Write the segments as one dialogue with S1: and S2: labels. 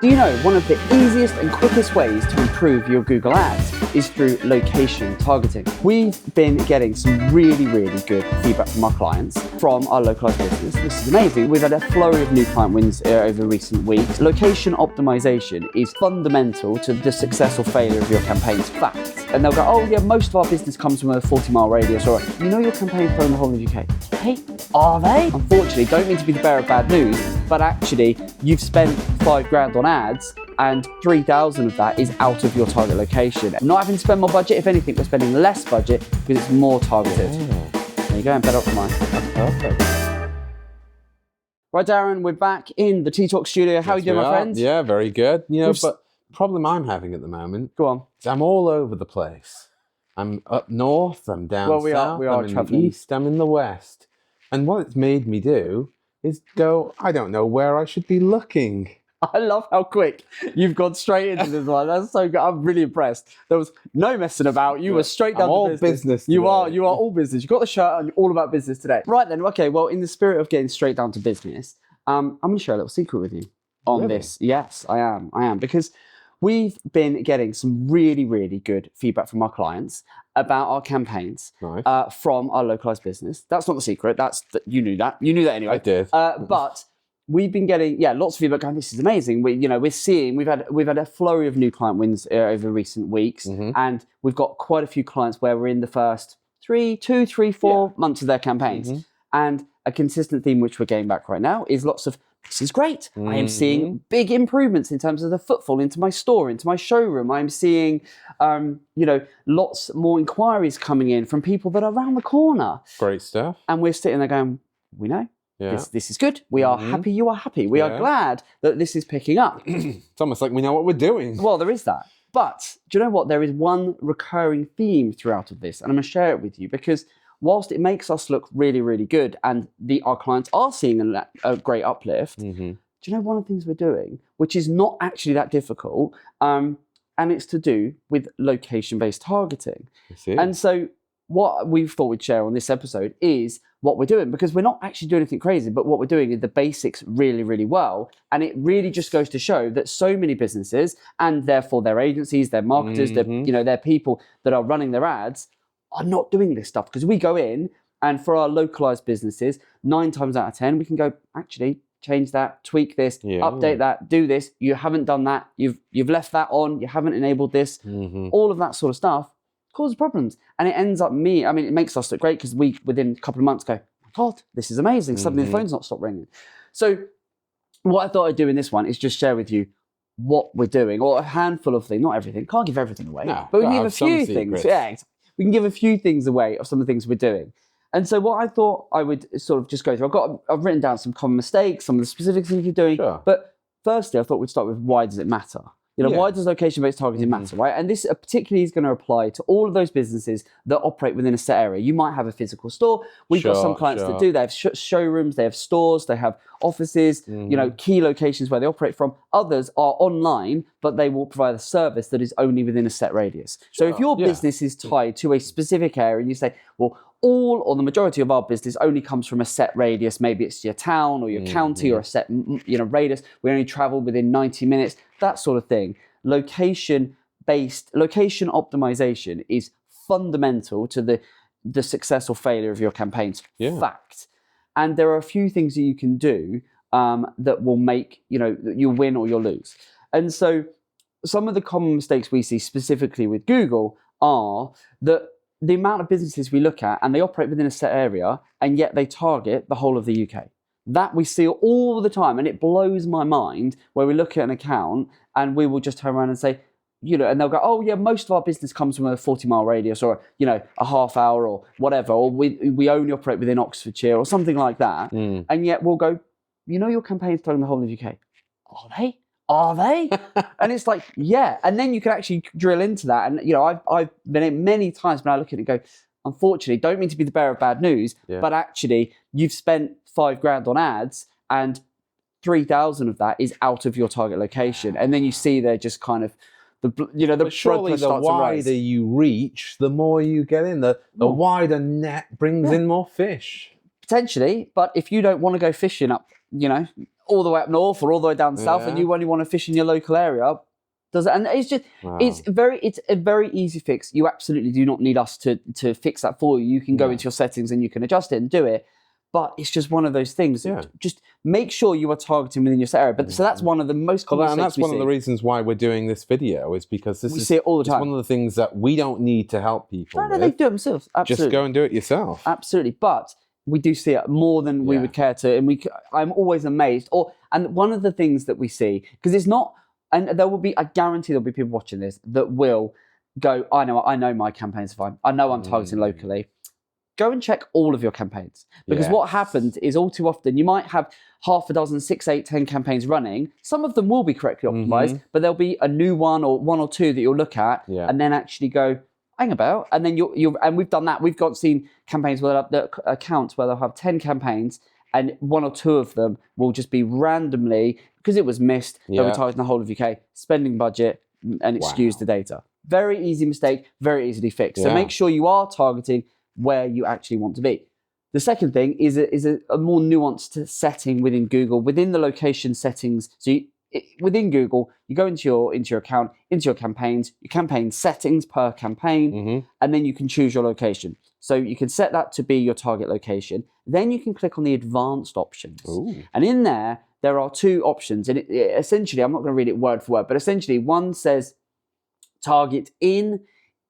S1: Do you know one of the easiest and quickest ways to improve your Google Ads is through location targeting? We've been getting some really good feedback from our clients from our localized business. This is amazing. We've had a flurry of new client wins over recent weeks. Location optimization is fundamental to the success or failure of your campaign's fact. And they'll go, oh yeah, most of our business comes from a 40-mile radius, or you know your campaign's from the whole of the UK. Hey, are they? Unfortunately, don't mean to be the bearer of bad news, but actually you've spent $5,000 on ads and 3,000 of that is out of your target location. Not having to spend more budget, if anything, we're spending less budget because it's more targeted. There you go, and better optimized. That's perfect. Right, Darren, we're back in the T-Talk studio. How are you doing, my friend?
S2: Yeah, very good. You know, but the problem I'm having at the moment,
S1: go on.
S2: is I'm all over the place. I'm up north, I'm down south, I'm in the east, I'm in the west. And what it's made me do is go, I don't know where I should be looking.
S1: I love how quick you've gone straight into this one. That's so good. I'm really impressed. There was no messing about. You were straight down to business. You are all business. You've got the shirt on, you're all about business today. Right then, okay, well, in the spirit of getting straight down to business, I'm going to share a little secret with you on this. Yes, I am. Because we've been getting some really good feedback from our clients about our campaigns from our localized business. That's not the secret. You knew that. You knew that anyway.
S2: I did.
S1: But we've been getting lots of feedback going, this is amazing. We've had a flurry of new client wins over recent weeks, and we've got quite a few clients where we're in the first 2, 3, 4 months of their campaigns. And a consistent theme which we're getting back right now is lots of, this is great. I am seeing big improvements in terms of the footfall into my store, into my showroom. I'm seeing, lots more inquiries coming in from people that are around the corner.
S2: Great stuff.
S1: And we're sitting there going, we know. Yeah. This is good. We are happy you are happy. We are glad that this is picking up.
S2: It's almost like we know what we're doing.
S1: Well, there is that. But do you know what? There is one recurring theme throughout of this, and I'm going to share it with you because whilst it makes us look really good and our clients are seeing a great uplift, do you know one of the things we're doing, which is not actually that difficult, and it's to do with location-based targeting.
S2: I see.
S1: And so what we thought we'd share on this episode is what we're doing, because we're not actually doing anything crazy, but what we're doing is the basics really well. And it really just goes to show that so many businesses, and therefore their agencies, their marketers, their people that are running their ads, are not doing this stuff. Because we go in, and for our localized businesses, 9 times out of 10, we can go, actually, change that, tweak this, update that, do this. You haven't done that. You've left that on. You haven't enabled this. All of that sort of stuff causes problems. And it ends up it makes us look great because we, within a couple of months, go, oh my God, this is amazing. Suddenly the phone's not stopped ringing. So what I thought I'd do in this one is just share with you what we're doing, or a handful of things, not everything. Can't give everything away, but we can give a few things. Yeah, we can give a few things away of some of the things we're doing. And so what I thought I would sort of just go through, I've written down some common mistakes, some of the specific things you're doing. Sure. But firstly, I thought we'd start with, why does it matter? Why does location-based targeting matter, right? And this particularly is going to apply to all of those businesses that operate within a set area. You might have a physical store. We've got some clients that do. They have showrooms, they have stores, they have offices, key locations where they operate from. Others are online, but they will provide a service that is only within a set radius. So if your business is tied to a specific area and you say, well, all or the majority of our business only comes from a set radius. Maybe it's your town or your county or a set radius. We only travel within 90 minutes, that sort of thing. Location optimization is fundamental to the success or failure of your campaigns. Fact. And there are a few things that you can do that will make, you'll win or you'll lose. And so some of the common mistakes we see specifically with Google are that the amount of businesses we look at, and they operate within a set area, and yet they target the whole of the UK. That we see all the time, and it blows my mind where we look at an account and we will just turn around and say, and they'll go, oh yeah, most of our business comes from a 40-mile radius, or a half hour, or whatever, or we only operate within Oxfordshire, or something like that. And yet we'll go, your campaign's targeting the whole of the UK. Are they? And it's like, yeah. And then you can actually drill into that. And, I've been in many times when I look at it and go, unfortunately, don't mean to be the bearer of bad news, but actually you've spent $5,000 on ads and 3,000 of that is out of your target location. And then you see they're just kind of,
S2: surely the wider you reach, the more you get in. The wider net brings in more fish.
S1: Potentially, but if you don't want to go fishing up, all the way up north or all the way down south, and you only want to fish in your local area, does it? And it's just, it's a very easy fix. You absolutely do not need us to fix that for you. You can go into your settings and you can adjust it and do it. But it's just one of those things. Just make sure you are targeting within your set area. But so that's one of the most common
S2: and that's one of the reasons why we're doing this video, is because we see it all the time. It's one of the things that we don't need to help people with.
S1: They do it themselves. Absolutely.
S2: Just go and do it yourself.
S1: Absolutely. But we do see it more than we would care to. And I'm always amazed. And one of the things that we see, because it's not, and there will be, I guarantee there'll be people watching this that will go, I know my campaigns are fine. I know I'm targeting locally. Go and check all of your campaigns, because what happens is all too often you might have half a dozen, 6, 8, 10 campaigns running. Some of them will be correctly optimized, but there'll be a new one or two that you'll look at and then actually go, hang about. And then and we've done that. We've seen campaigns where the accounts where they'll have 10 campaigns and 1 or 2 of them will just be randomly, because it was missed, they'll be targeting the whole of UK, spending budget, and it skews the data. Very easy mistake, very easily fixed. So make sure you are targeting where you actually want to be. The second thing is a more nuanced setting within Google, within the location settings. So within Google, you go into your account, into your campaign settings per campaign, and then you can choose your location. So you can set that to be your target location. Then you can click on the advanced options. And in there are 2 options. And essentially, I'm not going to read it word for word, but essentially one says target in,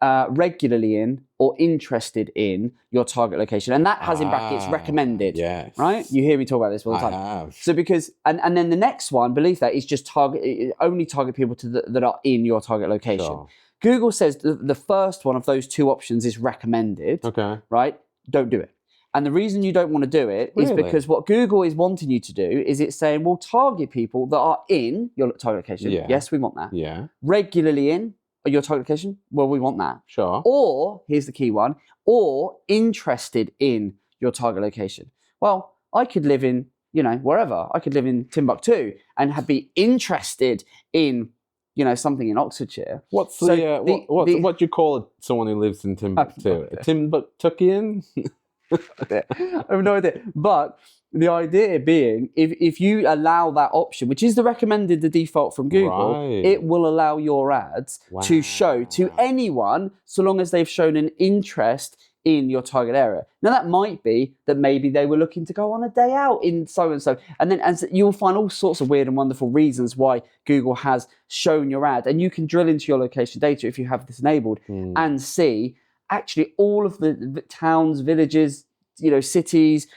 S1: regularly in, or interested in your target location, and that has in brackets recommended. Right? You hear me talk about this all the time.
S2: I have.
S1: So because and then the next one beneath that is just only target people that are in your target location.
S2: Sure.
S1: Google says the first one of those 2 options is recommended.
S2: Okay.
S1: Right? Don't do it. And the reason you don't want to do it is because what Google is wanting you to do is it's saying, well, target people that are in your target location. Yes, we want that. Regularly in your target location, well, we want that.
S2: Sure.
S1: Or, here's the key one, or interested in your target location. Well, I could live in, wherever. I could live in Timbuktu and be interested in, something in Oxfordshire.
S2: What do you call someone who lives in Timbuktu? A Timbuktuian?
S1: I have no idea. But the idea being, if you allow that option, which is the default from Google, it will allow your ads to show to anyone, so long as they've shown an interest in your target area. Now, that might be that maybe they were looking to go on a day out in so-and-so. And then you'll find all sorts of weird and wonderful reasons why Google has shown your ad. And you can drill into your location data if you have this enabled and see actually all of the towns, villages, cities,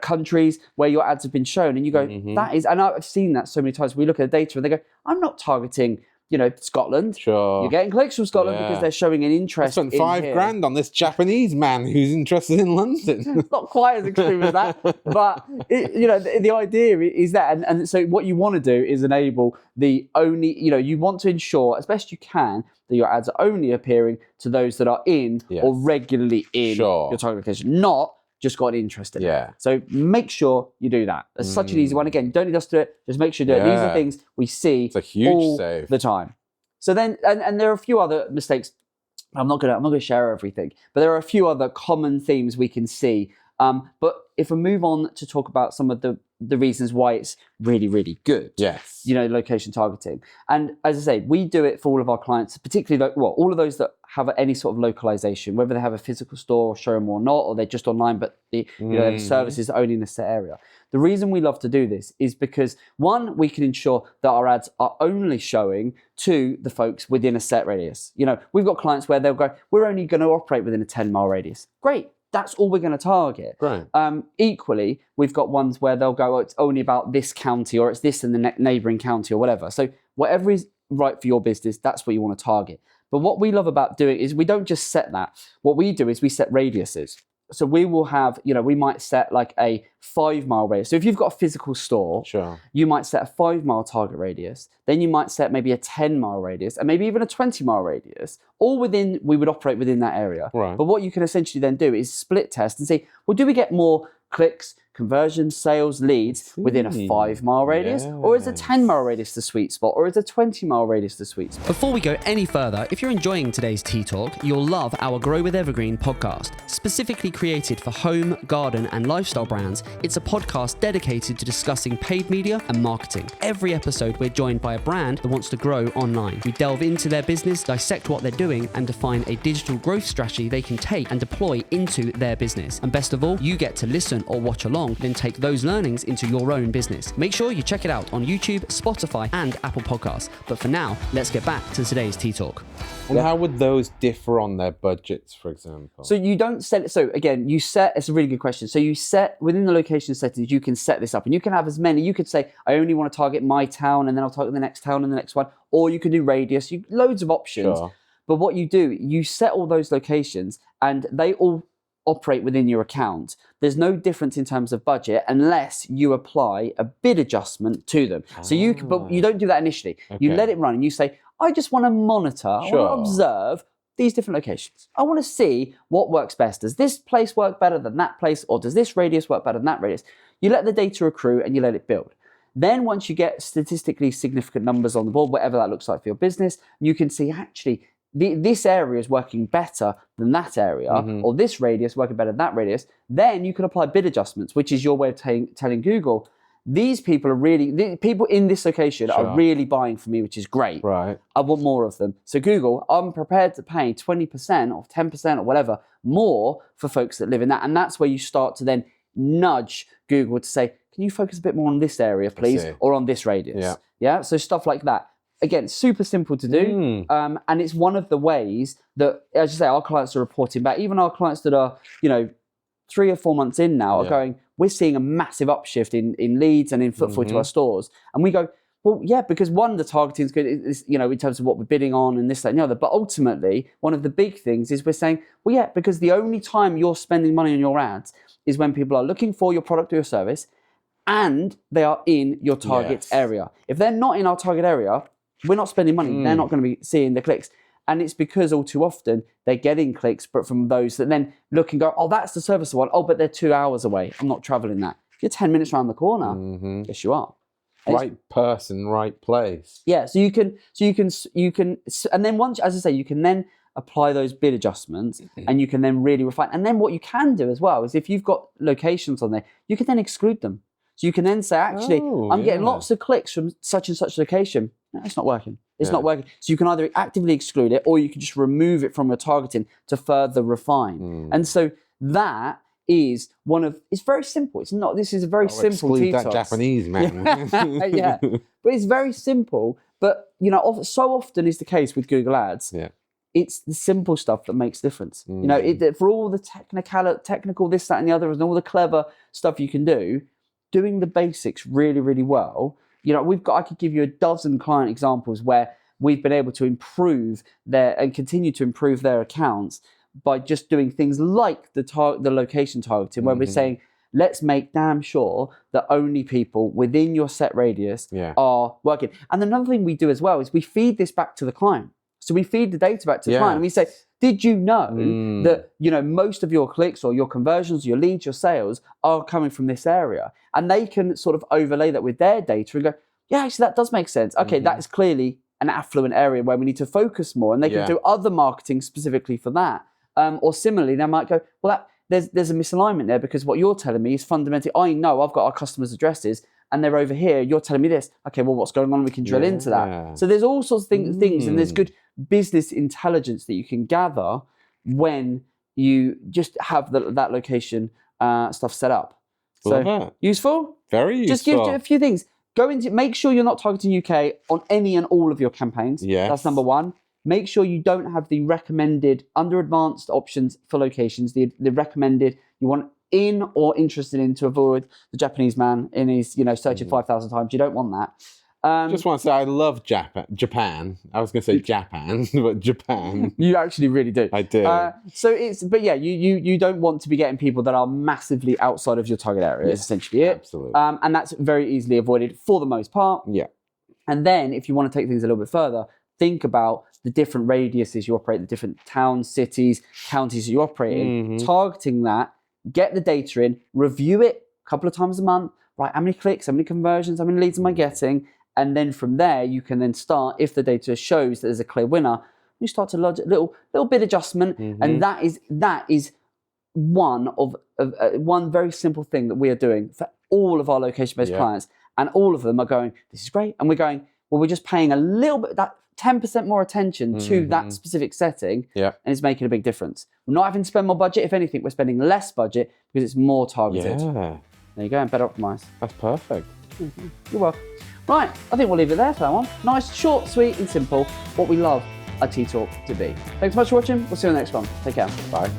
S1: countries where your ads have been shown, and you go, that is, and I've seen that so many times. We look at the data and they go, I'm not targeting, Scotland.
S2: Sure.
S1: You're getting clicks from Scotland because they're showing an interest.
S2: I spent $5,000 on this Japanese man who's interested in London.
S1: It's not quite as extreme as that, but the idea is that, and so what you want to do is enable the only, you want to ensure as best you can that your ads are only appearing to those that are in or regularly in your target location, not just got an interest in it. So make sure you do that. It's such an easy one. Again, you don't need us to do it. Just make sure you do it. These are things we see all the time. So then, and there are a few other mistakes. I'm not gonna share everything, but there are a few other common themes we can see. But if we move on to talk about some of the reasons why it's really, really good.
S2: Yes.
S1: Location targeting. And as I say, we do it for all of our clients, particularly all of those that have any sort of localization, whether they have a physical store or showroom or not, or they're just online, but the services are only in a set area. The reason we love to do this is because, one, we can ensure that our ads are only showing to the folks within a set radius. We've got clients where they'll go, we're only going to operate within a 10-mile radius. Great. That's all we're going to target.
S2: Right.
S1: Equally, we've got ones where they'll go, it's only about this county, or it's this in the neighbouring county, or whatever. So whatever is right for your business, that's what you want to target. But what we love about doing is we don't just set that. What we do is we set radiuses. So we will have, we might set like a 5-mile radius. So if you've got a physical store, you might set a 5-mile target radius. Then you might set maybe a 10-mile radius and maybe even a 20-mile radius. All we would operate within that area.
S2: Right.
S1: But what you can essentially then do is split test and see, well, do we get more clicks, conversions, sales, leads within a 5-mile radius? Or is a 10-mile radius the sweet spot? Or is a 20-mile radius the sweet spot?
S3: Before we go any further, if you're enjoying today's Tea Talk, you'll love our Grow with Evergreen podcast. Specifically created for home, garden, and lifestyle brands, it's a podcast dedicated to discussing paid media and marketing. Every episode, we're joined by a brand that wants to grow online. We delve into their business, dissect what they're doing, and define a digital growth strategy they can take and deploy into their business. And best of all, you get to listen or watch along, then take those learnings into your own business. Make sure you check it out on YouTube, Spotify, and Apple Podcasts. But for now, let's get back to today's Tea Talk.
S2: And how would those differ on their budgets, for example?
S1: So you don't set it. So again, it's a really good question. So you set within the location settings, you can set this up and you can have as many. You could say, I only want to target my town and then I'll target the next town and the next one. Or you could do radius, loads of options.
S2: Sure.
S1: But what you do, you set all those locations and they all operate within your account. There's no difference in terms of budget unless you apply a bid adjustment to them. So but you don't do that initially. Okay. You let it run and you say, I just want to monitor, I want to observe these different locations. I want to see what works best. Does this place work better than that place? Or does this radius work better than that radius? You let the data accrue and you let it build. Then once you get statistically significant numbers on the board, whatever that looks like for your business, you can see actually this area is working better than that area, or this radius working better than that radius. Then you can apply bid adjustments, which is your way of telling Google, these people the people in this location are really buying from me, which is great.
S2: Right.
S1: I want more of them. So Google, I'm prepared to pay 20% or 10% or whatever more for folks that live in that. And that's where you start to then nudge Google to say, can you focus a bit more on this area, please, or on this radius? Yeah. So stuff like that. Again, super simple to do, and it's one of the ways that, as you say, our clients are reporting back. Even our clients that are, 3 or 4 months in now are going, we're seeing a massive upshift in leads and in footfall to our stores. And we go, well, yeah, because one, the targeting is good, in terms of what we're bidding on and this, that, and the other. But ultimately, one of the big things is we're saying, well, yeah, because the only time you're spending money on your ads is when people are looking for your product or your service and they are in your target area. If they're not in our target area, we're not spending money. They're not going to be seeing the clicks. And it's because all too often they're getting clicks, but from those that then look and go, oh, that's the service one. Oh, but they're 2 hours away. I'm not traveling that. If you're 10 minutes around the corner, yes, you are.
S2: Right person, right place.
S1: Yeah. So you can, and then once, as I say, you can then apply those bid adjustments and you can then really refine. And then what you can do as well is if you've got locations on there, you can then exclude them. So you can then say, actually, I'm getting lots of clicks from such and such location. No, it's not working. It's not working. So you can either actively exclude it or you can just remove it from your targeting to further refine. And so that is it's very simple. It's not, this is a very simple
S2: exclude
S1: detox.
S2: That Japanese man.
S1: Yeah. But it's very simple. But, so often is the case with Google Ads.
S2: Yeah.
S1: It's the simple stuff that makes difference. For all the technical this, that, and the other, and all the clever stuff you can do, doing the basics really, really well. I could give you a dozen client examples where we've been able to improve and continue to improve their accounts by just doing things like the location targeting, where we're saying, let's make damn sure that only people within your set radius are working. And another thing we do as well is we feed this back to the client. So we feed the data back to the client and we say, did you know that, most of your clicks or your conversions, your leads, your sales are coming from this area? And they can sort of overlay that with their data and go, yeah, actually, that does make sense. Okay, that is clearly an affluent area where we need to focus more. And they can do other marketing specifically for that. Or similarly, they might go, well, there's a misalignment there because what you're telling me is fundamentally, I know I've got our customers' addresses and they're over here. You're telling me this. Okay, well, what's going on? We can drill into that. So there's all sorts of things and there's good business intelligence that you can gather when you just have that location stuff set up. So useful?
S2: Very useful.
S1: Just give you a few things. Make sure you're not targeting UK on any and all of your campaigns.
S2: Yes.
S1: That's number one. Make sure you don't have the recommended under advanced options for locations. The recommended you want in or interested in to avoid the Japanese man in his searching 5,000 times. You don't want that.
S2: Just want to say I love Japan. I was going to say Japan, but Japan.
S1: You actually really do.
S2: I do.
S1: You don't want to be getting people that are massively outside of your target area. Is essentially it.
S2: Absolutely.
S1: And that's very easily avoided for the most part.
S2: Yeah.
S1: And then if you want to take things a little bit further, think about the different radiuses you operate, the different towns, cities, counties you operate in, targeting that, get the data in, review it a couple of times a month, right? How many clicks, how many conversions, how many leads am I getting? And then from there, you can then start, if the data shows that there's a clear winner, you start to lodge a little bit adjustment. And that is one very simple thing that we are doing for all of our location-based clients. And all of them are going, this is great. And we're going, well, we're just paying a little bit, that 10% more attention to that specific setting. And it's making a big difference. We're not having to spend more budget. If anything, we're spending less budget because it's more targeted. There you go, and better optimized.
S2: That's perfect.
S1: You're welcome. Right, I think we'll leave it there for that one. Nice, short, sweet, and simple. What we love a Tea Talk to be. Thanks so much for watching. We'll see you in the next one. Take care.
S2: Bye.